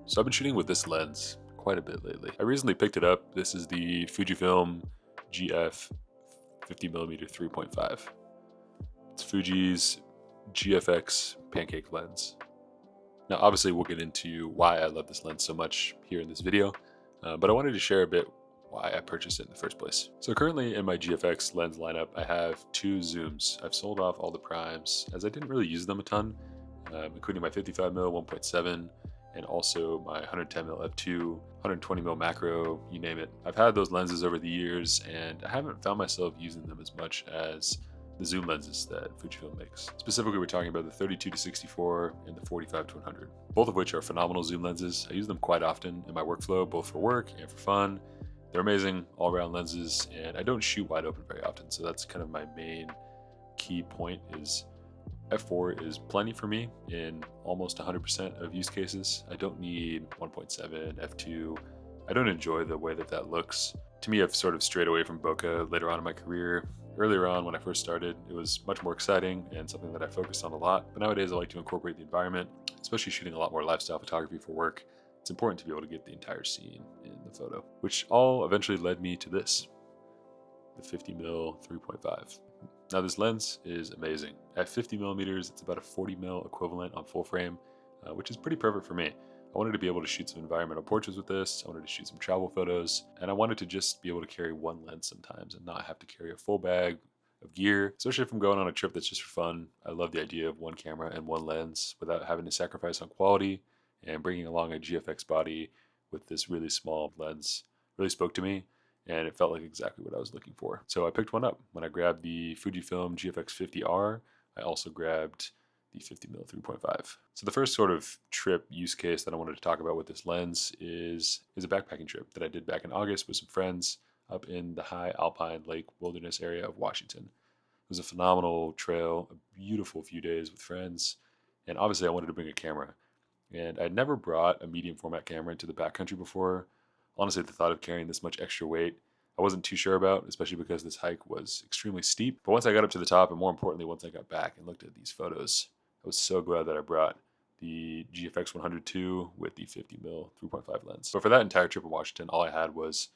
So I've been shooting with this lens quite a bit lately. I recently picked it up. This is the Fujifilm GF 50mm 3.5. It's Fuji's GFX pancake lens. Now obviously we'll get into why I love this lens so much here in this video, but I wanted to share a bit why I purchased it in the first place. So currently in my GFX lens lineup, I have two zooms. I've sold off all the primes as I didn't really use them a ton, including my 55mm 1.7 and also my 110mm f2, 120mm macro, you name it. I've had those lenses over the years and I haven't found myself using them as much as the zoom lenses that Fujifilm makes. Specifically, we're talking about the 32 to 64 and the 45 to 100, both of which are phenomenal zoom lenses. I use them quite often in my workflow, both for work and for fun. They're amazing all-around lenses, and I don't shoot wide open very often, so that's kind of my main key point is f4 is plenty for me in almost 100% of use cases. I don't need 1.7, f2. I don't enjoy the way that that looks. To me, I've sort of strayed away from bokeh later on in my career. Earlier on, when I first started, it was much more exciting and something that I focused on a lot. But nowadays, I like to incorporate the environment, especially shooting a lot more lifestyle photography for work. It's important to be able to get the entire scene in the photo, which all eventually led me to this, the 50mm 3.5. Now this lens is amazing. At 50mm, it's about a 40mm equivalent on full frame, which is pretty perfect for me. I wanted to be able to shoot some environmental portraits with this. I wanted to shoot some travel photos, and I wanted to just be able to carry one lens sometimes and not have to carry a full bag of gear, especially if I'm going on a trip that's just for fun. I love the idea of one camera and one lens without having to sacrifice on quality, and bringing along a GFX body with this really small lens really spoke to me, and it felt like exactly what I was looking for. So I picked one up. When I grabbed the Fujifilm GFX 50R, I also grabbed the 50mm 3.5. So the first sort of trip use case that I wanted to talk about with this lens is a backpacking trip that I did back in August with some friends up in the high alpine lake wilderness area of Washington. It was a phenomenal trail, a beautiful few days with friends, and obviously I wanted to bring a camera. And I'd never brought a medium format camera into the backcountry before. Honestly, the thought of carrying this much extra weight, I wasn't too sure about, especially because this hike was extremely steep. But once I got up to the top, and more importantly, once I got back and looked at these photos, I was so glad that I brought the GFX 102 with the 50mm 3.5 lens. But for that entire trip in Washington, all I had was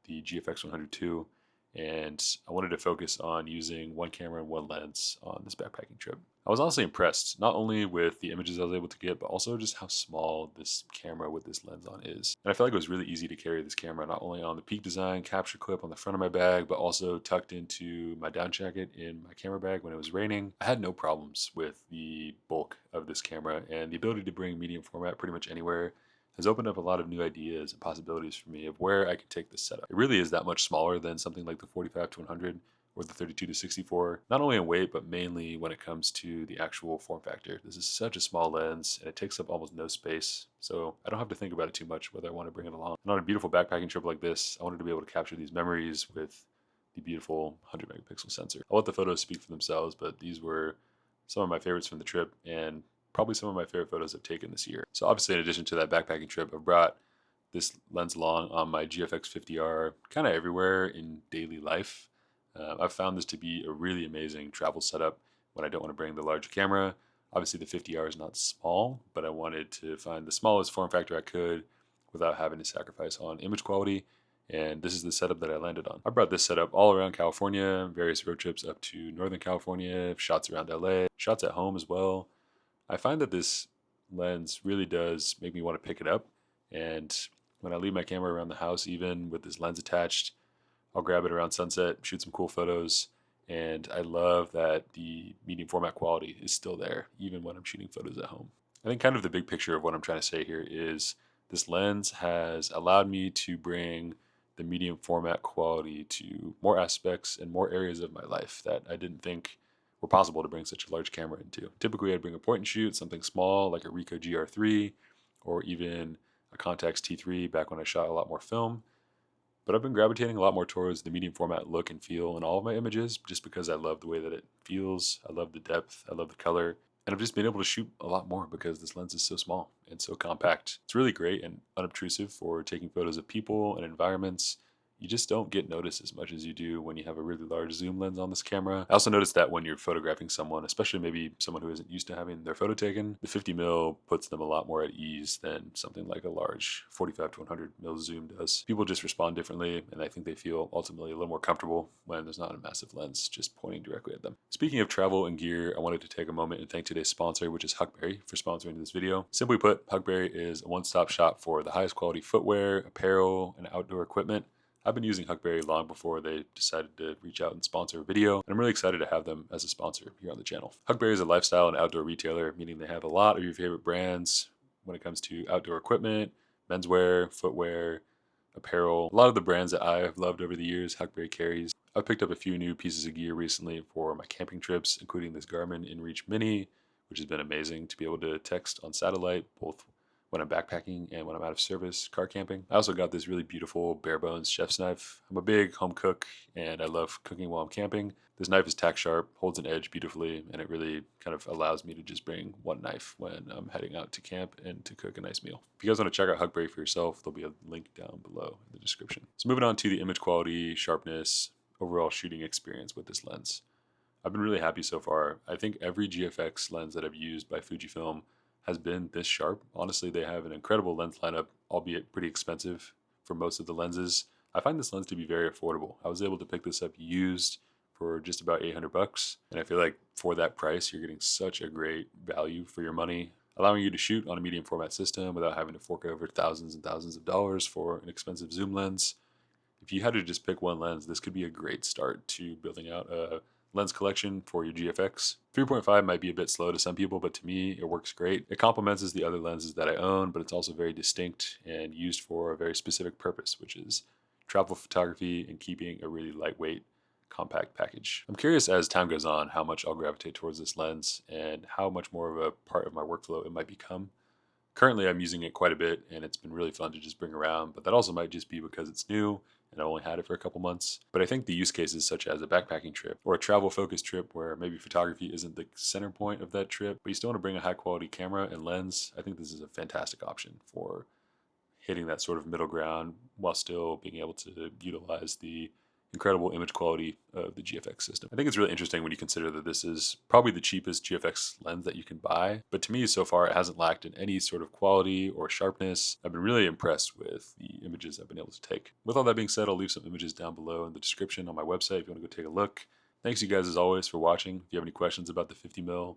the GFX 102, and I wanted to focus on using one camera and one lens on this backpacking trip. I was honestly impressed, not only with the images I was able to get, but also just how small this camera with this lens on is. And I felt like it was really easy to carry this camera, not only on the Peak Design capture clip on the front of my bag, but also tucked into my down jacket in my camera bag when it was raining. I had no problems with the bulk of this camera, and the ability to bring medium format pretty much anywhere has opened up a lot of new ideas and possibilities for me of where I could take this setup. It really is that much smaller than something like the 45 to 100 or the 32 to 64, not only in weight, but mainly when it comes to the actual form factor. This is such a small lens and it takes up almost no space, so I don't have to think about it too much whether I want to bring it along. And on a beautiful backpacking trip like this, I wanted to be able to capture these memories with the beautiful 100 megapixel sensor. I'll let the photos speak for themselves, but these were some of my favorites from the trip and probably some of my favorite photos I've taken this year. So obviously, in addition to that backpacking trip, I've brought this lens along on my GFX 50R kind of everywhere in daily life. I've found this to be a really amazing travel setup when I don't want to bring the large camera. Obviously, the 50R is not small, but I wanted to find the smallest form factor I could without having to sacrifice on image quality. And this is the setup that I landed on. I brought this setup all around California, various road trips up to Northern California, shots around LA, shots at home as well. I find that this lens really does make me want to pick it up, and when I leave my camera around the house, even with this lens attached, I'll grab it around sunset, shoot some cool photos, and I love that the medium format quality is still there, even when I'm shooting photos at home. I think kind of the big picture of what I'm trying to say here is this lens has allowed me to bring the medium format quality to more aspects and more areas of my life that I didn't think were possible to bring such a large camera into. Typically, I'd bring a point and shoot, something small like a Ricoh GR3 or even a Contax T3 back when I shot a lot more film. But I've been gravitating a lot more towards the medium format look and feel in all of my images just because I love the way that it feels. I love the depth. I love the color. And I've just been able to shoot a lot more because this lens is so small and so compact. It's really great and unobtrusive for taking photos of people and environments, you just don't get noticed as much as you do when you have a really large zoom lens on this camera. I also noticed that when you're photographing someone, especially maybe someone who isn't used to having their photo taken, the 50mm puts them a lot more at ease than something like a large 45 to 100mm zoom does. People just respond differently, and I think they feel ultimately a little more comfortable when there's not a massive lens just pointing directly at them. Speaking of travel and gear, I wanted to take a moment and thank today's sponsor, which is Huckberry, for sponsoring this video. Simply put, Huckberry is a one-stop shop for the highest quality footwear, apparel, and outdoor equipment. I've been using Huckberry long before they decided to reach out and sponsor a video, and I'm really excited to have them as a sponsor here on the channel. Huckberry is a lifestyle and outdoor retailer, meaning they have a lot of your favorite brands when it comes to outdoor equipment, menswear, footwear, apparel. A lot of the brands that I have loved over the years, Huckberry carries. I've picked up a few new pieces of gear recently for my camping trips, including this Garmin InReach Mini, which has been amazing to be able to text on satellite, both when I'm backpacking and when I'm out of service car camping. I also got this really beautiful bare bones chef's knife. I'm a big home cook and I love cooking while I'm camping. This knife is tack sharp, holds an edge beautifully, and it really kind of allows me to just bring one knife when I'm heading out to camp and to cook a nice meal. If you guys want to check out Huckberry for yourself, there'll be a link down below in the description. So moving on to the image quality, sharpness, overall shooting experience with this lens. I've been really happy so far. I think every GFX lens that I've used by Fujifilm has been this sharp. Honestly, they have an incredible lens lineup, albeit pretty expensive for most of the lenses. I find this lens to be very affordable. I was able to pick this up used for just about 800 bucks, and I feel like for that price, you're getting such a great value for your money, allowing you to shoot on a medium format system without having to fork over thousands and thousands of dollars for an expensive zoom lens. If you had to just pick one lens, this could be a great start to building out a lens collection for your GFX. 3.5 might be a bit slow to some people, but to me, it works great. It complements the other lenses that I own, but it's also very distinct and used for a very specific purpose, which is travel photography and keeping a really lightweight, compact package. I'm curious as time goes on how much I'll gravitate towards this lens and how much more of a part of my workflow it might become. Currently, I'm using it quite a bit, and it's been really fun to just bring around, but that also might just be because it's new and I've only had it for a couple months. But I think the use cases such as a backpacking trip or a travel-focused trip where maybe photography isn't the center point of that trip, but you still want to bring a high-quality camera and lens, I think this is a fantastic option for hitting that sort of middle ground while still being able to utilize the incredible image quality of the GFX system. I think it's really interesting when you consider that this is probably the cheapest GFX lens that you can buy, but to me so far it hasn't lacked in any sort of quality or sharpness. I've been really impressed with the images I've been able to take. With all that being said, I'll leave some images down below in the description on my website if you want to go take a look. Thanks you guys as always for watching. If you have any questions about the 50mm,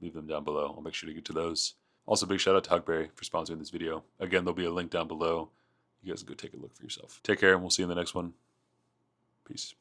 leave them down below. I'll make sure to get to those. Also, big shout out to Huckberry for sponsoring this video. Again, there'll be a link down below. You guys can go take a look for yourself. Take care, and we'll see you in the next one. Peace.